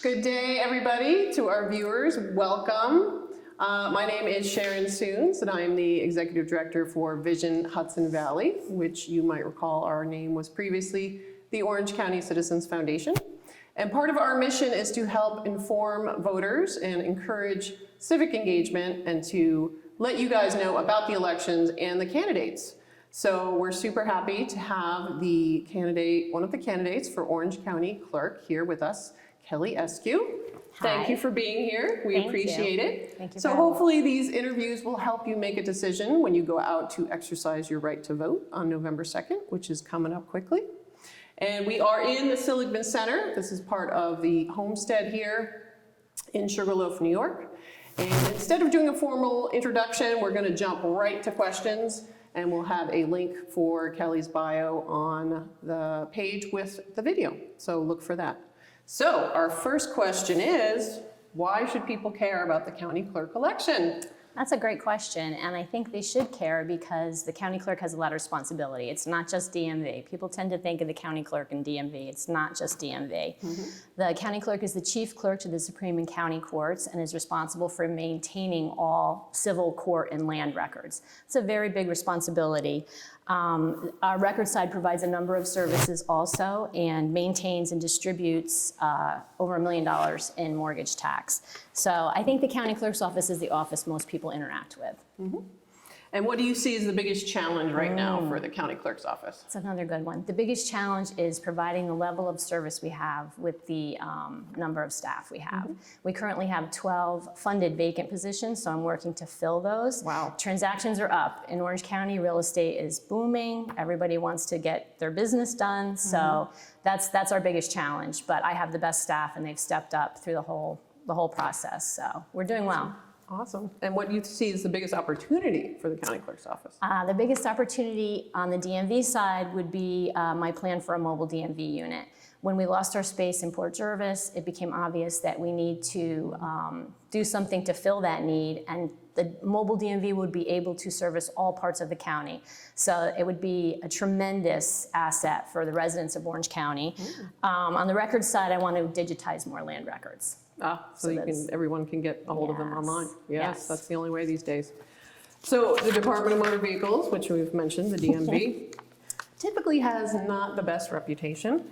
Good day, everybody, to our viewers. Welcome. My name is Sharon Soons, and I am the Executive Director for Vision Hudson Valley, which you might recall our name was previously the Orange County Citizens Foundation. And part of our mission is to help inform voters and encourage civic engagement and to let you guys know about the elections and the candidates. So we're super happy to have one of the candidates for Orange County Clerk here with us, Kelly Eskew. Hi. Thank you for being here. We appreciate it. Thank you. So hopefully these interviews will help you make a decision when you go out to exercise your right to vote on November 2nd, which is coming up quickly. And we are in the Seligman Center. This is part of the homestead here in Sugarloaf, New York. And instead of doing a formal introduction, we're going to jump right to questions. And we'll have a link for Kelly's bio on the page with the video. So look for that. So our first question is, why should people care about the county clerk election? That's a great question, and I think they should care because the county clerk has a lot of responsibility. It's not just DMV. People tend to think of the county clerk and DMV. It's not just DMV. Mm-hmm. The county clerk is the chief clerk to the Supreme and county courts and is responsible for maintaining all civil court and land records. It's a very big responsibility. Our record side provides a number of services also and maintains and distributes over $1 million in mortgage tax. So I think the county clerk's office is the office most people interact with. Mm-hmm. And what do you see as the biggest challenge right now for the county clerk's office? That's another good one. The biggest challenge is providing the level of service we have with the number of staff we have. Mm-hmm. We currently have 12 funded vacant positions, so I'm working to fill those. Wow. Transactions are up. In Orange County, real estate is booming. Everybody wants to get their business done, so that's our biggest challenge. But I have the best staff, and they've stepped up through the whole process, so we're doing well. Awesome. And what do you see as the biggest opportunity for the county clerk's office? The biggest opportunity on the DMV side would be my plan for a mobile DMV unit. When we lost our space in Port Jervis, it became obvious that we need to do something to fill that need, and the mobile DMV would be able to service all parts of the county. So it would be a tremendous asset for the residents of Orange County. On the record side, I want to digitize more land records. So everyone can get a hold of them online. Yes, that's the only way these days. So the Department of Motor Vehicles, which we've mentioned, the DMV, typically has not the best reputation.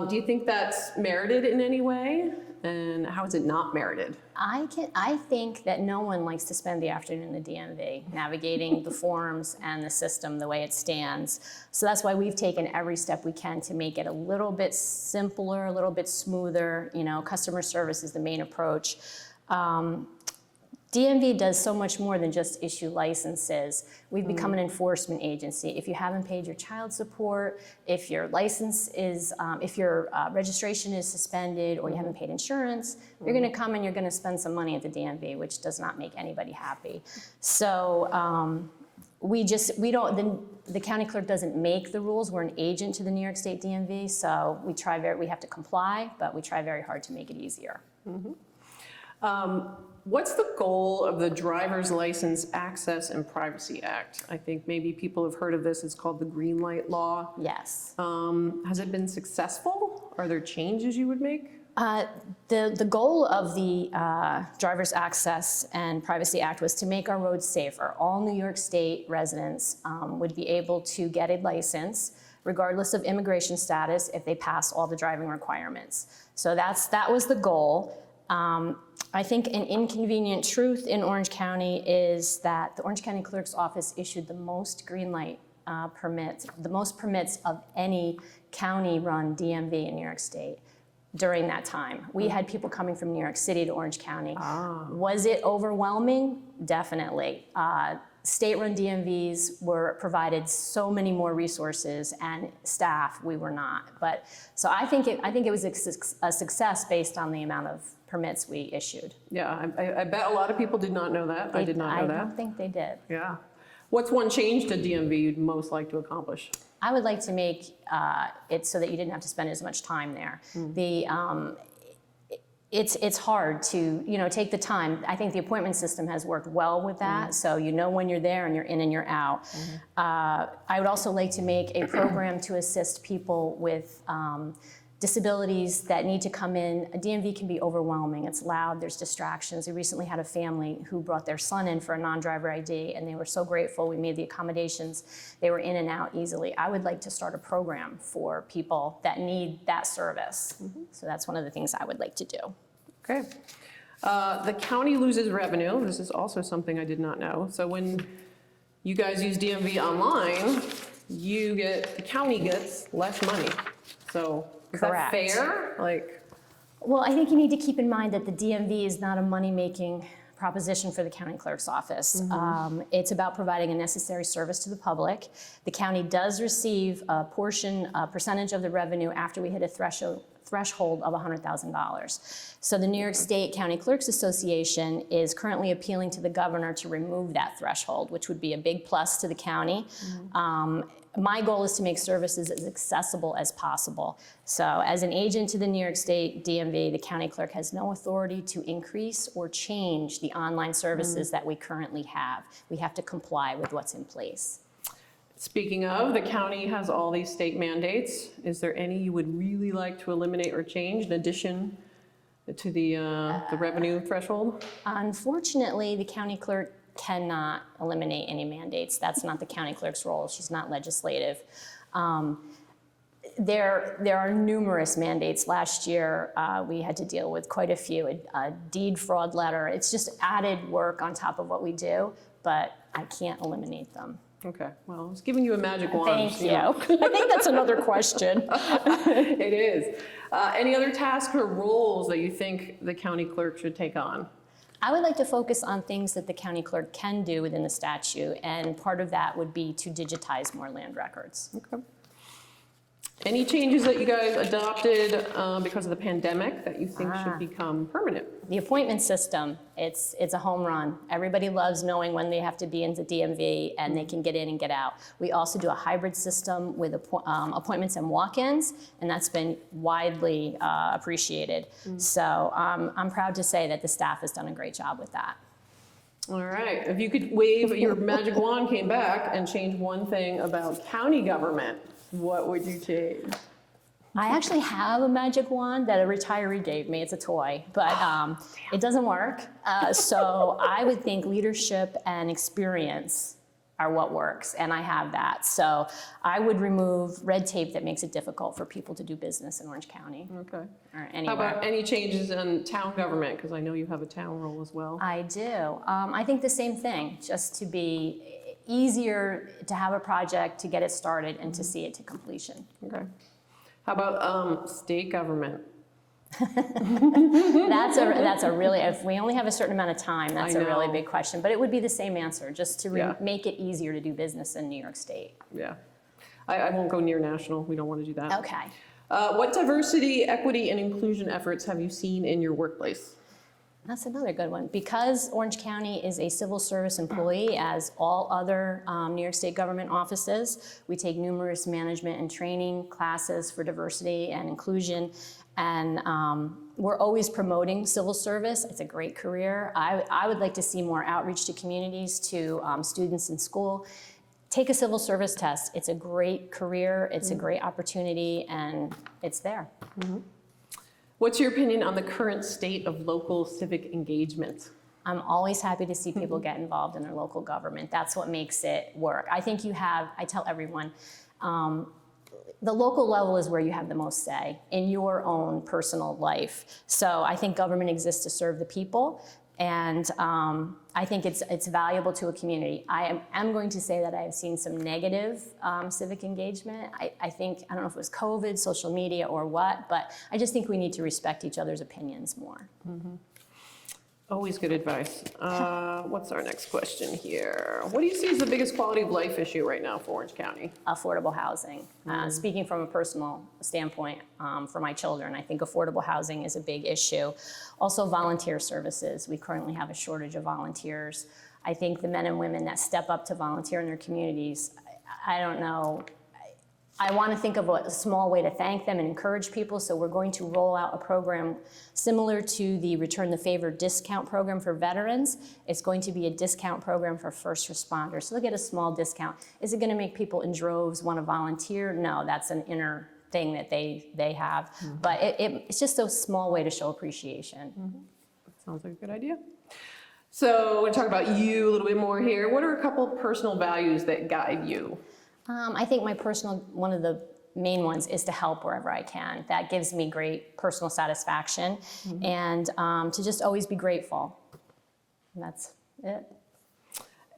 Do you think that's merited in any way? And how is it not merited? I think that no one likes to spend the afternoon in the DMV navigating the forms and the system the way it stands. So that's why we've taken every step we can to make it a little bit simpler, a little bit smoother. You know, customer service is the main approach. DMV does so much more than just issue licenses. We've become an enforcement agency. If you haven't paid your child support, if your license is, if your registration is suspended or you haven't paid insurance, you're gonna come and you're gonna spend some money at the DMV, which does not make anybody happy. So the county clerk doesn't make the rules. We're an agent to the New York State DMV, so we have to comply, but we try very hard to make it easier. What's the goal of the Driver's License Access and Privacy Act? I think maybe people have heard of this. It's called the Green Light Law. Yes. Has it been successful? Are there changes you would make? The goal of the Driver's Access and Privacy Act was to make our roads safer. All New York State residents would be able to get a license regardless of immigration status if they pass all the driving requirements. So that was the goal. I think an inconvenient truth in Orange County is that the Orange County Clerk's office issued the most green light permits, the most permits of any county-run DMV in New York State during that time. We had people coming from New York City to Orange County. Was it overwhelming? Definitely. State-run DMVs were provided so many more resources and staff. We were not. But so I think it was a success based on the amount of permits we issued. Yeah, I bet a lot of people did not know that. I did not know that. I don't think they did. Yeah. What's one change to DMV you'd most like to accomplish? I would like to make it so that you didn't have to spend as much time there. It's hard to take the time. I think the appointment system has worked well with that, so you know when you're there and you're in and you're out. I would also like to make a program to assist people with disabilities that need to come in. A DMV can be overwhelming. It's loud, there's distractions. We recently had a family who brought their son in for a non-driver ID, and they were so grateful. We made the accommodations. They were in and out easily. I would like to start a program for people that need that service. So that's one of the things I would like to do. Okay. The county loses revenue. This is also something I did not know. So when you guys use DMV online, the county gets less money. So is Correct. that fair? Like, Well, I think you need to keep in mind that the DMV is not a money-making proposition for the county clerk's office. It's about providing a necessary service to the public. The county does receive a percentage of the revenue after we hit a threshold of $100,000. So the New York State County Clerks Association is currently appealing to the governor to remove that threshold, which would be a big plus to the county. My goal is to make services as accessible as possible. So as an agent to the New York State DMV, the county clerk has no authority to increase or change the online services that we currently have. We have to comply with what's in place. speaking of, the county has all these state mandates. Is there any you would really like to eliminate or change in addition to the revenue threshold? Unfortunately, the county clerk cannot eliminate any mandates. That's not the county clerk's role. She's not legislative. There are numerous mandates. Last year, we had to deal with quite a few. A deed fraud letter. It's just added work on top of what we do, but I can't eliminate them. Okay, well, I was giving you a magic wand. Thank you. know. I think that's another question. It is. Any other tasks or roles that you think the county clerk should take on? I would like to focus on things that the county clerk can do within the statute, and part of that would be to digitize more land records. Okay. Any changes that you guys adopted because of the pandemic that you think should become permanent? The appointment system, it's a home run. Everybody loves knowing when they have to be into DMV and they can get in and get out. We also do a hybrid system with appointments and walk-ins, and that's been widely appreciated. So I'm proud to say that the staff has done a great job with that. All right, if you could wave your magic wand came back and change one thing about county government, what would you change? I actually have a magic wand that a retiree gave me. It's a toy, but it doesn't work. So I would think leadership and experience are what works, and I have that. So I would remove red tape that makes it difficult for people to do business in Orange County. Okay. Or anywhere. How about any changes in town government? Because I know you have a town role as well. I do. I think the same thing, just to be easier to have a project, to get it started, and to see it to completion. Okay. How about state government? That's a really, if we only have a certain amount of time, that's I a really know. big question. But it would be the same answer, just to Yeah. make it easier to do business in New York State. Yeah. I won't go near national. We don't want to do that. Okay. What diversity, equity, and inclusion efforts have you seen in your workplace? That's another good one. Because Orange County is a civil service employee, as all other New York State government offices, we take numerous management and training classes for diversity and inclusion. And we're always promoting civil service. It's a great career. I would like to see more outreach to communities, to students in school. Take a civil service test. It's a great career. It's a great opportunity, and it's there. What's your opinion on the current state of local civic engagement? I'm always happy to see people get involved in their local government. That's what makes it work. I think I tell everyone, the local level is where you have the most say in your own personal life. So I think government exists to serve the people, and I think it's valuable to a community. I am going to say that I have seen some negative civic engagement. I think, I don't know if it was COVID, social media, or what, but I just think we need to respect each other's opinions more. Always good advice. What's our next question here? What do you see as the biggest quality of life issue right now for Orange County? Affordable housing. Speaking from a personal standpoint for my children, I think affordable housing is a big issue. Also volunteer services. We currently have a shortage of volunteers. I think the men and women that step up to volunteer in their communities, I don't know, I want to think of a small way to thank them and encourage people, so we're going to roll out a program similar to the Return the Favor discount program for veterans. It's going to be a discount program for first responders, so they'll get a small discount. Is it going to make people in droves want to volunteer? No, that's an inner thing that they have. But it's just a small way to show appreciation. Sounds like a good idea. So we'll talk about you a little bit more here. What are a couple personal values that guide you? I think one of the main ones is to help wherever I can. That gives me great personal satisfaction, and to just always be grateful. And that's it.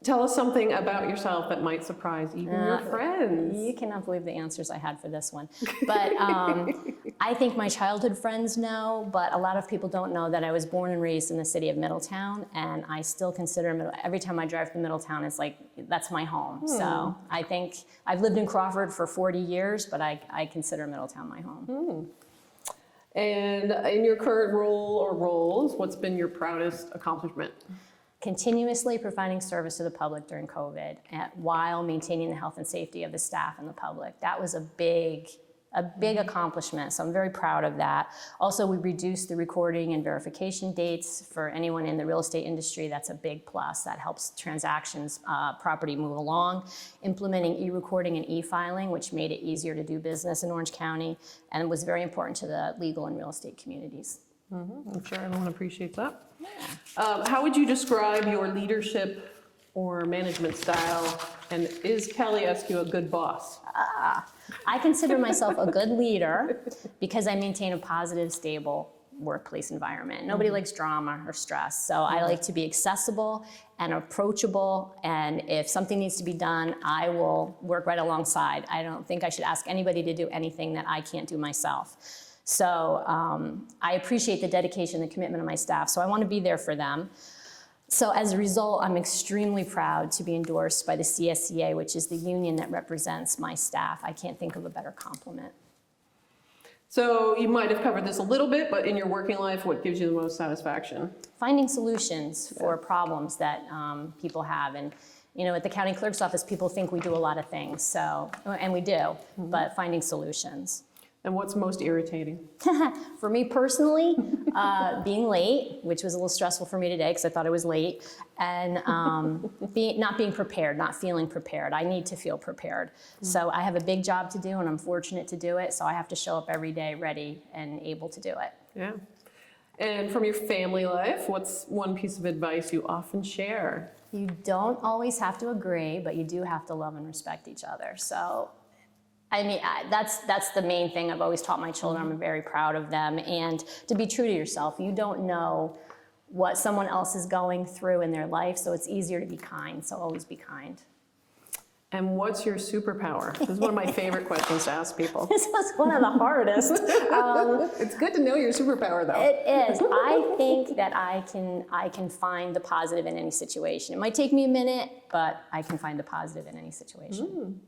Tell us something about yourself that might surprise even your friends. You cannot believe the answers I had for this one. But I think my childhood friends know, but a lot of people don't know that I was born and raised in the city of Middletown, and I still consider every time I drive to Middletown, it's like, that's my home. So I think I've lived in Crawford for 40 years, but I consider Middletown my home. And in your current role or roles, what's been your proudest accomplishment? Continuously providing service to the public during COVID while maintaining the health and safety of the staff and the public. That was a big accomplishment, so I'm very proud of that. Also, we reduced the recording and verification dates for anyone in the real estate industry. That's a big plus. That helps transactions, property move along. Implementing e-recording and e-filing, which made it easier to do business in Orange County, and was very important to the legal and real estate communities. I'm sure everyone appreciates that. How would you describe your leadership or management style? And is Kelly Eskew a good boss? I consider myself a good leader because I maintain a positive, stable workplace environment. Nobody likes drama or stress, so I like to be accessible and approachable, and if something needs to be done, I will work right alongside. I don't think I should ask anybody to do anything that I can't do myself. So I appreciate the dedication and the commitment of my staff, so I want to be there for them. So as a result, I'm extremely proud to be endorsed by the CSCA, which is the union that represents my staff. I can't think of a better compliment. So you might have covered this a little bit, but in your working life, what gives you the most satisfaction? Finding solutions for problems that people have. And at the county clerk's office, people think we do a lot of things, and we do, but finding solutions. And what's most irritating? For me personally, being late, which was a little stressful for me today because I thought I was late, and not being prepared, not feeling prepared. I need to feel prepared. So I have a big job to do, and I'm fortunate to do it, so I have to show up every day ready and able to do it. Yeah. And from your family life, what's one piece of advice you often share? You don't always have to agree, but you do have to love and respect each other. So I mean, that's the main thing I've always taught my children. I'm very proud of them. And to be true to yourself, you don't know what someone else is going through in their life, so it's easier to be kind, so always be kind. And what's your superpower? This is one of my favorite questions to ask people. This was one of the hardest. It's good to know your superpower, though. It is. I think that I can find the positive in any situation. It might take me a minute, but I can find the positive in any situation.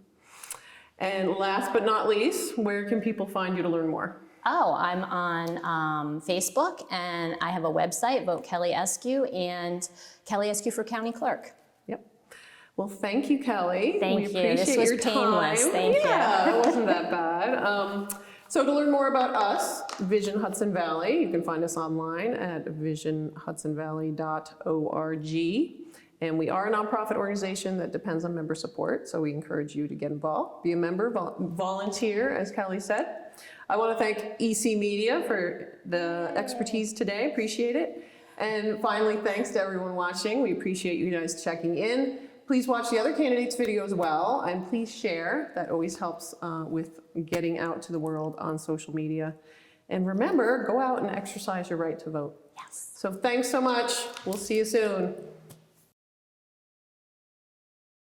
And last but not least, where can people find you to learn more? Oh, I'm on Facebook, and I have a website, Vote Kelly Eskew, and Kelly Eskew for County Clerk. Yep. Well, thank you, Kelly. Thank we you. appreciate This was your painless. time. Thank you. Yeah, it wasn't that bad. So to learn more about us, Vision Hudson Valley, you can find us online at visionhudsonvalley.org. And we are a nonprofit organization that depends on member support, so we encourage you to get involved, be a member, volunteer, as Kelly said. I want to thank EC Media for the expertise today, appreciate it. And finally, thanks to everyone watching. We appreciate you guys checking in. Please watch the other candidates' video as well, and please share. That always helps with getting out to the world on social media. And remember, go out and exercise your right to vote. Yes. So thanks so much. We'll see you soon.